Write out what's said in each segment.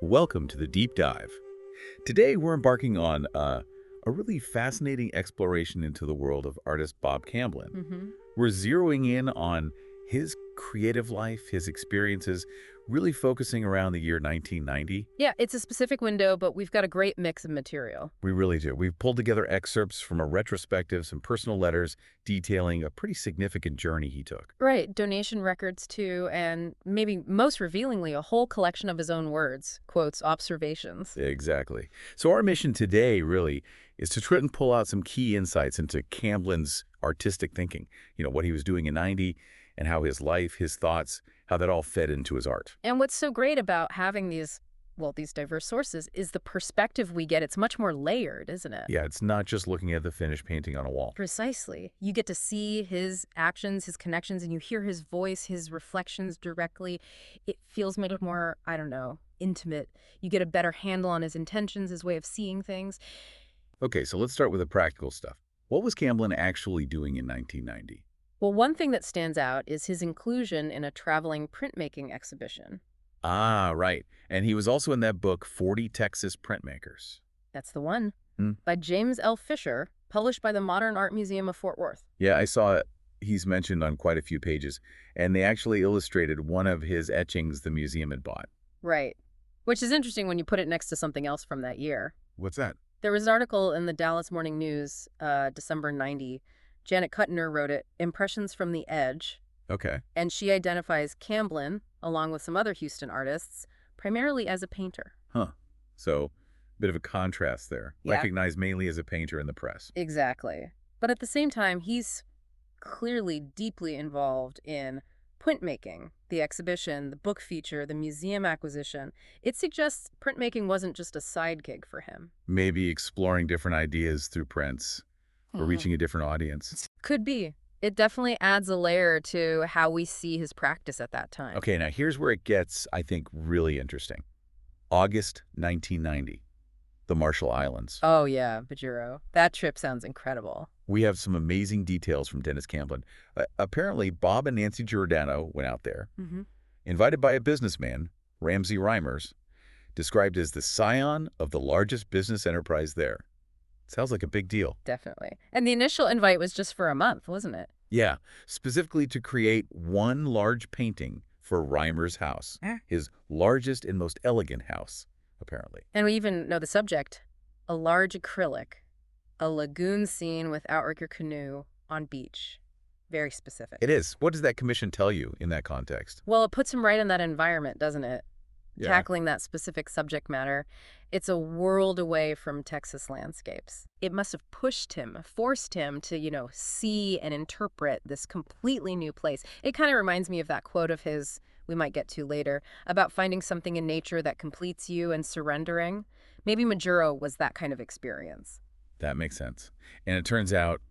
Welcome to the Deep Dive. Today we're embarking on a really fascinating exploration into the world of artist Bob Camblin. hmm We're zeroing in on his creative life, his experiences, really focusing around the year 1990. Yeah, it's a specific window, but we've got a great mix of material. We really do. We've pulled together excerpts from a retrospective, some personal letters detailing a pretty significant journey he took. Right, donation records too, and maybe most revealingly, a whole collection of his own words, quotes, observations. Exactly. So our mission today really is to try and pull out some key insights into Camblin's artistic thinking. What he was doing in 90 and how his life, his thoughts, how that all fed into his art. And what's so great about having these diverse sources is the perspective we get. It's much more layered, isn't it? Yeah, it's not just looking at the finished painting on a wall. Precisely. You get to see his actions, his connections, and you hear his voice, his reflections directly. It feels much more, I don't know, intimate. You get a better handle on his intentions, his way of seeing things. Okay, so let's start with the practical stuff. What was Camblin actually doing in 1990? Well, one thing that stands out is his inclusion in a traveling printmaking exhibition. Ah, right. And he was also in that book, 40 Texas Printmakers. That's the one, Hmm. by James L. Fisher, published by the Modern Art Museum of Fort Worth. Yeah, I saw it. He's mentioned on quite a few pages, and they actually illustrated one of his etchings the museum had bought. Right. Which is interesting when you put it next to something else from that year. What's that? There was an article in the Dallas Morning News, December 90. Janet Kuttner wrote it, Impressions from the Edge, Okay. and she identifies Camblin, along with some other Houston artists, primarily as a painter. Huh. So, bit of a contrast there. Yeah. Recognized mainly as a painter in the press. Exactly. But at the same time, he's clearly deeply involved in printmaking, the exhibition, the book feature, the museum acquisition. It suggests printmaking wasn't just a side gig for him. Maybe exploring different ideas through prints or reaching a different audience. Could be. It definitely adds a layer to how we see his practice at that time. Okay, now here's where it gets, I think, really interesting. August 1990, the Marshall Islands. Oh, yeah, Bajuro. That trip sounds incredible. We have some amazing details from Dennis Camblin. Apparently, Bob and Nancy Giordano went out there, Mm-hmm. invited by a businessman, Ramsey Reimers, described as the scion of the largest business enterprise there. Sounds like a big deal. Definitely. And the initial invite was just for a month, wasn't it? Yeah, specifically to create one large painting for Reimer's house, his largest and most elegant house, apparently. And we even know the subject. A large acrylic. A lagoon scene with outrigger canoe on beach. Very specific. It is. What does that commission tell you in that context? Well, it puts him right in that environment, doesn't it? Yeah. Tackling that specific subject matter. It's a world away from Texas landscapes. It must have pushed him, forced him to, see and interpret this completely new place. It kind of reminds me of that quote of his, we might get to later, about finding something in nature that completes you and surrendering. Maybe Majuro was that kind of experience. That makes sense. And it turns out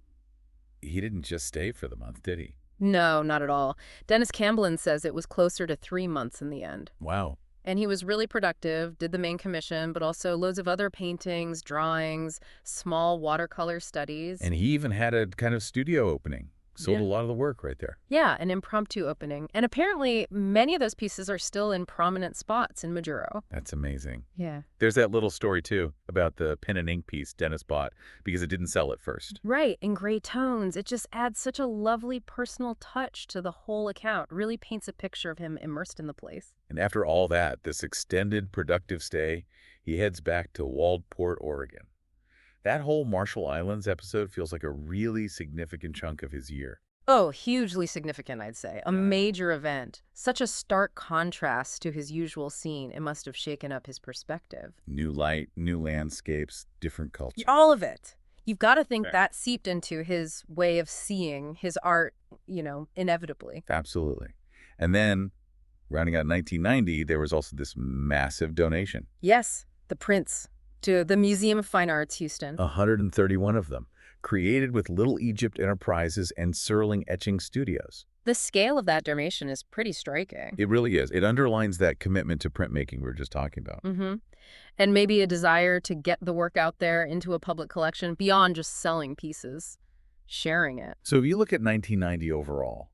he didn't just stay for the month, did he? No, not at all. Dennis Camblin says it was closer to 3 months in the end. Wow. And he was really productive, did the main commission, but also loads of other paintings, drawings, small watercolor studies. And he even had a kind of studio opening. Sold a lot of the work right there. Yeah, an impromptu opening. And apparently, many of those pieces are still in prominent spots in Majuro. That's amazing. Yeah. There's that little story, too, about the pen and ink piece Dennis bought because it didn't sell at first. Right, in gray tones. It just adds such a lovely personal touch to the whole account. Really paints a picture of him immersed in the place. And after all that, this extended, productive stay, he heads back to Waldport, Oregon. That whole Marshall Islands episode feels like a really significant chunk of his year. Oh, hugely significant, I'd say. A major event. Such a stark contrast to his usual scene. It must have shaken up his perspective. New light, new landscapes, different culture. All of it. You've got to think that seeped into his way of seeing his art, inevitably. Absolutely. And then, rounding out 1990, there was also this massive donation. Yes, the prints to the Museum of Fine Arts, Houston. 131 of them, created with Little Egypt Enterprises and Serling Etching Studios. The scale of that donation is pretty striking. It really is. It underlines that commitment to printmaking we were just talking about. Mm-hmm. And maybe a desire to get the work out there into a public collection beyond just selling pieces, sharing it. So if you look at 1990 overall,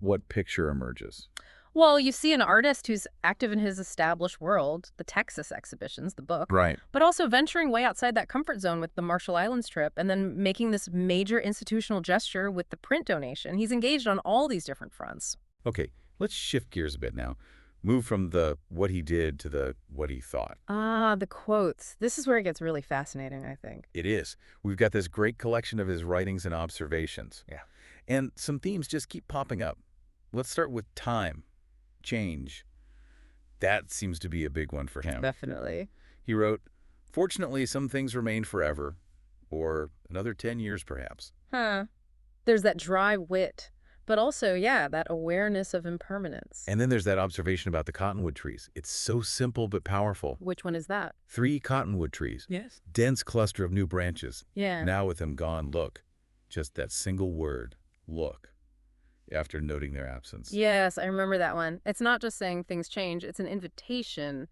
what picture emerges? Well, you see an artist who's active in his established world, the Texas exhibitions, the book, Right. but also venturing way outside that comfort zone with the Marshall Islands trip and then making this major institutional gesture with the print donation. He's engaged on all these different fronts. Okay, let's shift gears a bit now. Move from the what he did to the what he thought. Ah, the quotes. This is where it gets really fascinating, I think. It is. We've got this great collection of his writings and observations. Yeah. And some themes just keep popping up. Let's start with time, change. That seems to be a big one for him. Definitely. He wrote, "Fortunately, some things remain forever, or another 10 years perhaps." Huh. There's that dry wit, but also, yeah, that awareness of impermanence. And then there's that observation about the cottonwood trees. It's so simple but powerful. Which one is that? 3 cottonwood trees. Yes. Dense cluster of new branches. Yeah. Now with them gone, look. Just that single word, look, after noting their absence. Yes, I remember that one. It's not just saying things change, it's an invitation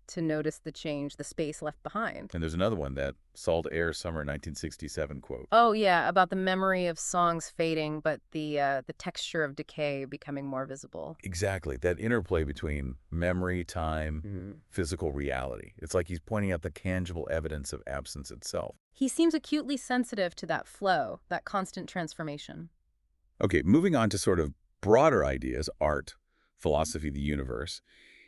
to notice the change, the space left behind. And there's another one, that Salt Air Summer 1967 quote. Oh, yeah, about the memory of songs fading, but the texture of decay becoming more visible. Exactly, that interplay between memory, time, physical reality. It's like he's pointing out the tangible evidence of absence itself. He seems acutely sensitive to that flow, that constant transformation. Okay, moving on to sort of broader ideas, art, philosophy, the universe.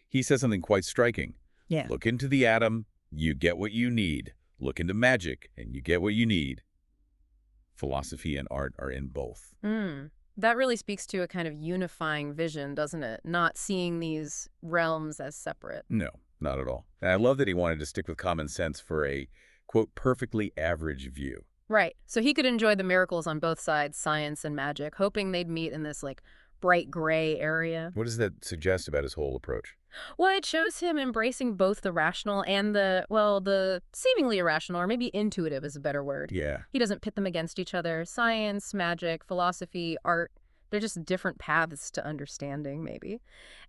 He says something quite striking. Yeah. Look into the atom, you get what you need. Look into magic, and you get what you need. Philosophy and art are in both. That really speaks to a kind of unifying vision, doesn't it? Not seeing these realms as separate. No, not at all. And I love that he wanted to stick with common sense for a, quote, perfectly average view. Right. So he could enjoy the miracles on both sides, science and magic, hoping they'd meet in this, like, bright gray area. What does that suggest about his whole approach? Well, it shows him embracing both the rational and the seemingly irrational, or maybe intuitive is a better word. Yeah. He doesn't pit them against each other. Science, magic, philosophy, art, they're just different paths to understanding, maybe.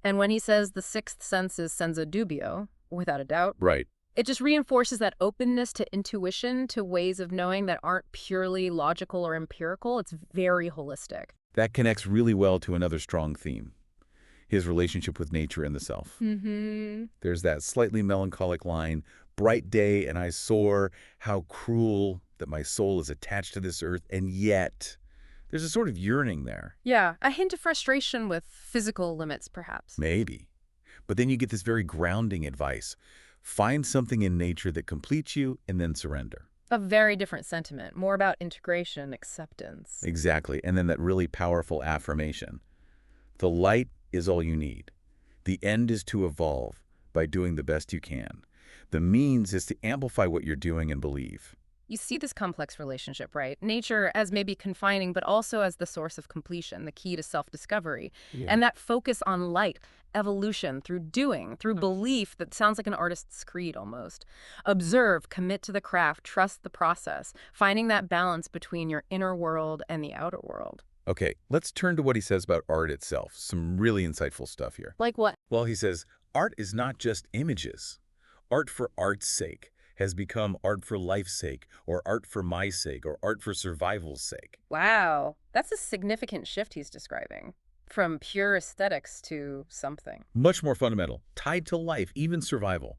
And when he says the sixth sense is senza dubio, without a doubt, Right. it just reinforces that openness to intuition, to ways of knowing that aren't purely logical or empirical. It's very holistic. That connects really well to another strong theme, his relationship with nature and the self. There's that slightly melancholic line, bright day and I soar, how cruel that my soul is attached to this earth, and yet there's a sort of yearning there. Yeah, a hint of frustration with physical limits, perhaps. Maybe. But then you get this very grounding advice. Find something in nature that completes you and then surrender. A very different sentiment, more about integration, acceptance. Exactly. And then that really powerful affirmation. The light is all you need. The end is to evolve by doing the best you can. The means is to amplify what you're doing and believe. You see this complex relationship, right? Nature as maybe confining, but also as the source of completion, the key to self-discovery. Yeah. And that focus on light, evolution, through doing, through belief, that sounds like an artist's creed almost. Observe, commit to the craft, trust the process, finding that balance between your inner world and the outer world. Okay, let's turn to what he says about art itself. Some really insightful stuff here. Like what? Well, he says, art is not just images. Art for art's sake has become art for life's sake, or art for my sake, or art for survival's sake. Wow, that's a significant shift he's describing. From pure aesthetics to something. Much more fundamental, tied to life, even survival.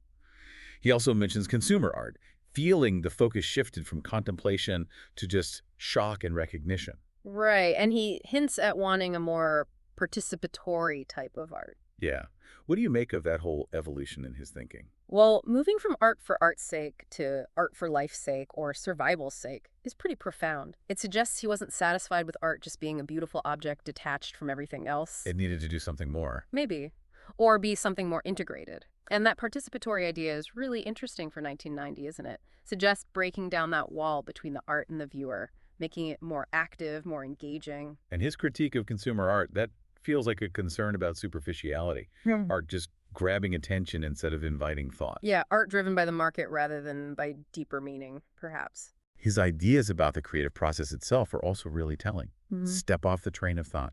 He also mentions consumer art, feeling the focus shifted from contemplation to just shock and recognition. Right, and he hints at wanting a more participatory type of art. Yeah. What do you make of that whole evolution in his thinking? Well, moving from art for art's sake to art for life's sake or survival's sake is pretty profound. It suggests he wasn't satisfied with art just being a beautiful object detached from everything else. It needed to do something more. Maybe. Or be something more integrated. And that participatory idea is really interesting for 1990, isn't it? Suggests breaking down that wall between the art and the viewer, making it more active, more engaging. And his critique of consumer art, that feels like a concern about superficiality. Art just grabbing attention instead of inviting thought. Yeah, art driven by the market rather than by deeper meaning, perhaps. His ideas about the creative process itself are also really telling. Step off the train of thought.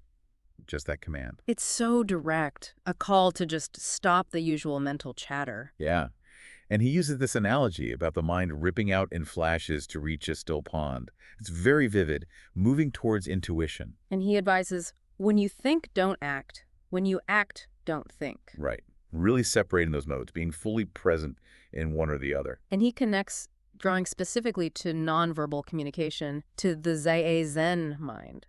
Just that command. It's so direct, a call to just stop the usual mental chatter. Yeah. And he uses this analogy about the mind ripping out in flashes to reach a still pond. It's very vivid, moving towards intuition. And he advises, when you think, don't act. When you act, don't think. Right. Really separating those modes, being fully present in one or the other. And he connects drawing specifically to nonverbal communication to the Zazen mind.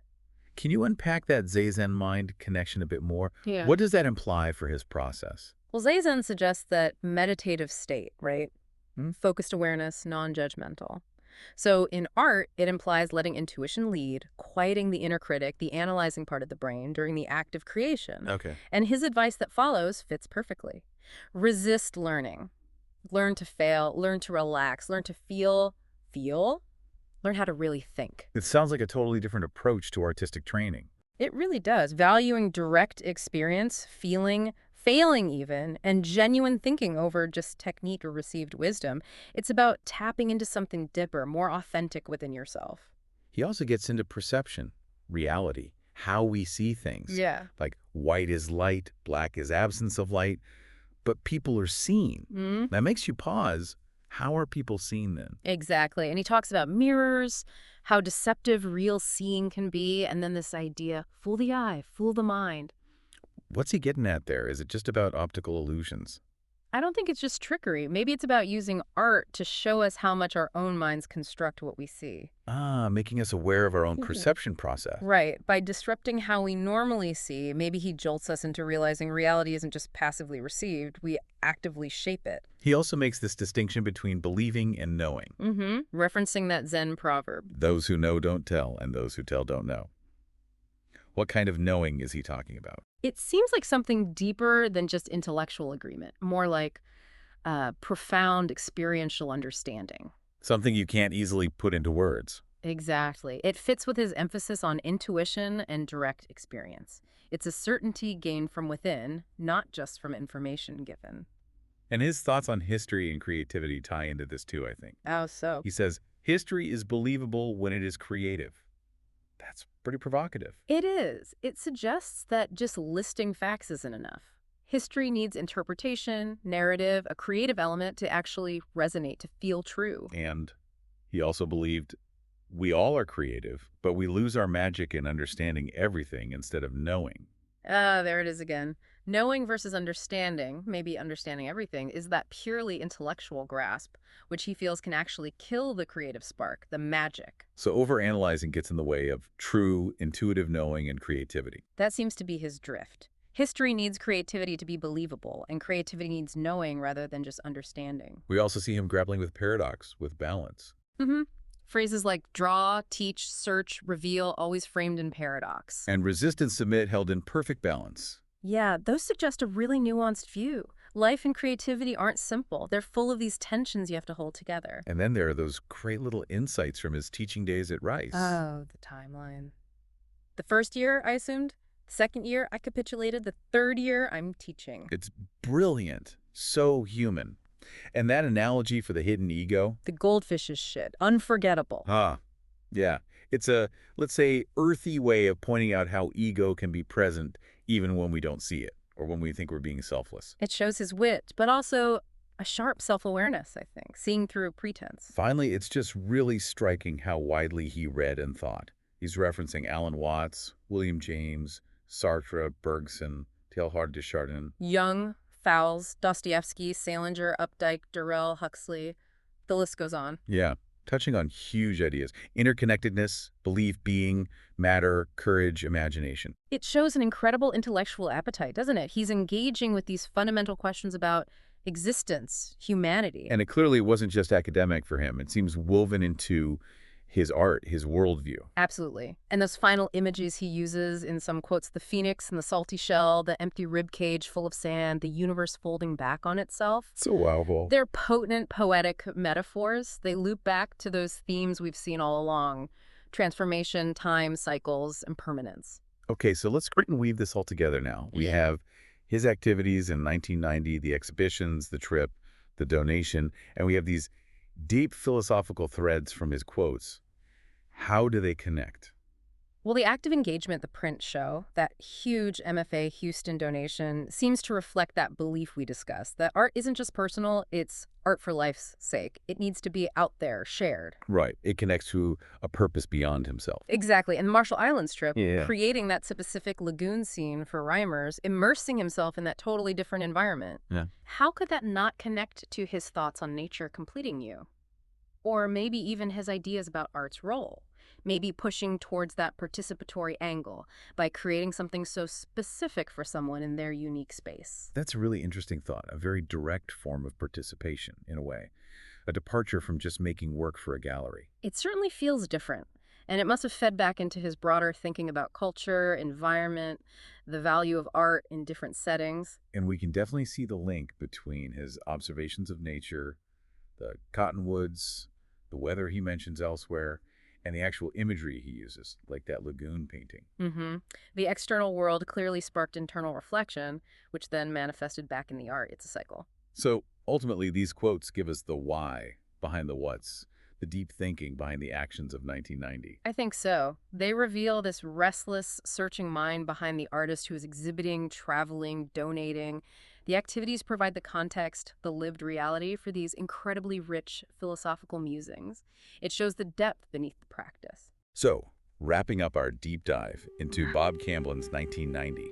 Can you unpack that Zazen mind connection a bit more? Yeah. What does that imply for his process? Well, Zazen suggests that meditative state, right? Hmm? Focused awareness, non-judgmental. So in art, it implies letting intuition lead, quieting the inner critic, the analyzing part of the brain during the act of creation. Okay. And his advice that follows fits perfectly. Resist learning. Learn to fail, learn to relax, learn to feel, learn how to really think. It sounds like a totally different approach to artistic training. It really does. Valuing direct experience, feeling, failing even, and genuine thinking over just technique or received wisdom. It's about tapping into something deeper, more authentic within yourself. He also gets into perception, reality, how we see things. Yeah. Like white is light, black is absence of light, but people are seen. Mm, That makes you pause. How are people seen then? exactly. And he talks about mirrors, how deceptive real seeing can be, and then this idea, fool the eye, fool the mind. What's he getting at there? Is it just about optical illusions? I don't think it's just trickery. Maybe it's about using art to show us how much our own minds construct what we see. Ah, making us aware of our own perception process. Right. By disrupting how we normally see, maybe he jolts us into realizing reality isn't just passively received, we actively shape it. He also makes this distinction between believing and knowing. Referencing that Zen proverb. Those who know don't tell, and those who tell don't know. What kind of knowing is he talking about? It seems like something deeper than just intellectual agreement, more like profound experiential understanding. Something you can't easily put into words. Exactly. It fits with his emphasis on intuition and direct experience. It's a certainty gained from within, not just from information given. And his thoughts on history and creativity tie into this too, I think. How so? He says, history is believable when it is creative. That's pretty provocative. It is. It suggests that just listing facts isn't enough. History needs interpretation, narrative, a creative element to actually resonate, to feel true. And he also believed we all are creative, but we lose our magic in understanding everything instead of knowing. Ah, there it is again. Knowing versus understanding, maybe understanding everything, is that purely intellectual grasp, which he feels can actually kill the creative spark, the magic. So overanalyzing gets in the way of true, intuitive knowing and creativity. That seems to be his drift. History needs creativity to be believable, and creativity needs knowing rather than just understanding. We also see him grappling with paradox, with balance. Phrases like draw, teach, search, reveal, always framed in paradox. And resist and submit held in perfect balance. Yeah, those suggest a really nuanced view. Life and creativity aren't simple. They're full of these tensions you have to hold together. And then there are those great little insights from his teaching days at Rice. Oh, the timeline. The first year, I assumed. Second year, I capitulated. The third year, I'm teaching. It's brilliant. So human. And that analogy for the hidden ego? The goldfish's shit. Unforgettable. Yeah. It's a, let's say, earthy way of pointing out how ego can be present even when we don't see it, or when we think we're being selfless. It shows his wit, but also a sharp self-awareness, I think, seeing through pretense. Finally, it's just really striking how widely he read and thought. He's referencing Alan Watts, William James, Sartre, Bergson, Teilhard de Chardin. Jung, Fowles, Dostoevsky, Salinger, Updike, Durrell, Huxley. The list goes on. Yeah, touching on huge ideas. Interconnectedness, belief, being, matter, courage, imagination. It shows an incredible intellectual appetite, doesn't it? He's engaging with these fundamental questions about existence, humanity. And it clearly wasn't just academic for him. It seems woven into his art, his worldview. Absolutely. And those final images he uses in some quotes, the phoenix and the salty shell, the empty rib cage full of sand, the universe folding back on itself. So wow. They're potent, poetic metaphors. They loop back to those themes we've seen all along: transformation, time, cycles, and permanence. Okay, so let's grit and weave this all together now. We have his activities in 1990, the exhibitions, the trip, the donation, and we have these deep philosophical threads from his quotes. How do they connect? Well, the active engagement, the print show, that huge MFA Houston donation seems to reflect that belief we discussed, that art isn't just personal, it's art for life's sake. It needs to be out there, shared. Right. It connects to a purpose beyond himself. Exactly. And the Marshall Islands trip, Yeah. creating that Pacific lagoon scene for Reimers, immersing himself in that totally different environment. Yeah. How could that not connect to his thoughts on nature completing you? Or maybe even his ideas about art's role. Maybe pushing towards that participatory angle by creating something so specific for someone in their unique space. That's a really interesting thought, a very direct form of participation, in a way. A departure from just making work for a gallery. It certainly feels different, and it must have fed back into his broader thinking about culture, environment, the value of art in different settings. And we can definitely see the link between his observations of nature, the cottonwoods, the weather he mentions elsewhere, and the actual imagery he uses, like that lagoon painting. hmm The external world clearly sparked internal reflection, which then manifested back in the art. It's a cycle. So ultimately, these quotes give us the why behind the what's, the deep thinking behind the actions of 1990. I think so. They reveal this restless, searching mind behind the artist who is exhibiting, traveling, donating. The activities provide the context, the lived reality for these incredibly rich philosophical musings. It shows the depth beneath the practice. So, wrapping up our deep dive into Bob Camblin's 1990,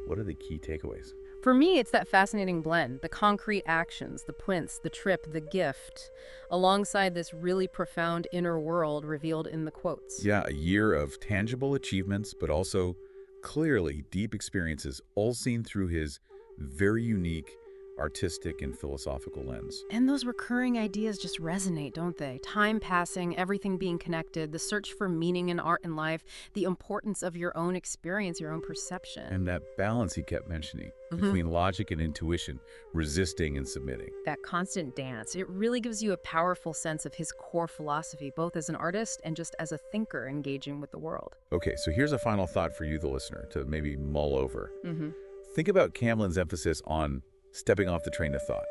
what are the key takeaways? For me, it's that fascinating blend, the concrete actions, the prints, the trip, the gift, alongside this really profound inner world revealed in the quotes. Yeah, a year of tangible achievements, but also clearly deep experiences, all seen through his very unique artistic and philosophical lens. And those recurring ideas just resonate, don't they? Time passing, everything being connected, the search for meaning in art and life, the importance of your own experience, your own perception. And that balance he kept mentioning Mhm. between logic and intuition, resisting and submitting. That constant dance, it really gives you a powerful sense of his core philosophy, both as an artist and just as a thinker engaging with the world. Okay, so here's a final thought for you, the listener, to maybe mull over. hmm Think about Camlin's emphasis on stepping off the train of thought,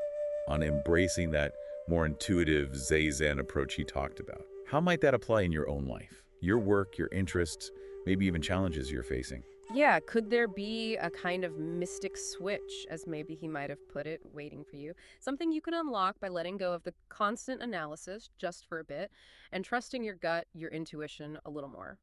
on embracing that more intuitive Zazen approach he talked about. How might that apply in your own life, your work, your interests, maybe even challenges you're facing? Yeah, could there be a kind of mystic switch, as maybe he might have put it, waiting for you? Something you could unlock by letting go of the constant analysis just for a bit and trusting your gut, your intuition a little more.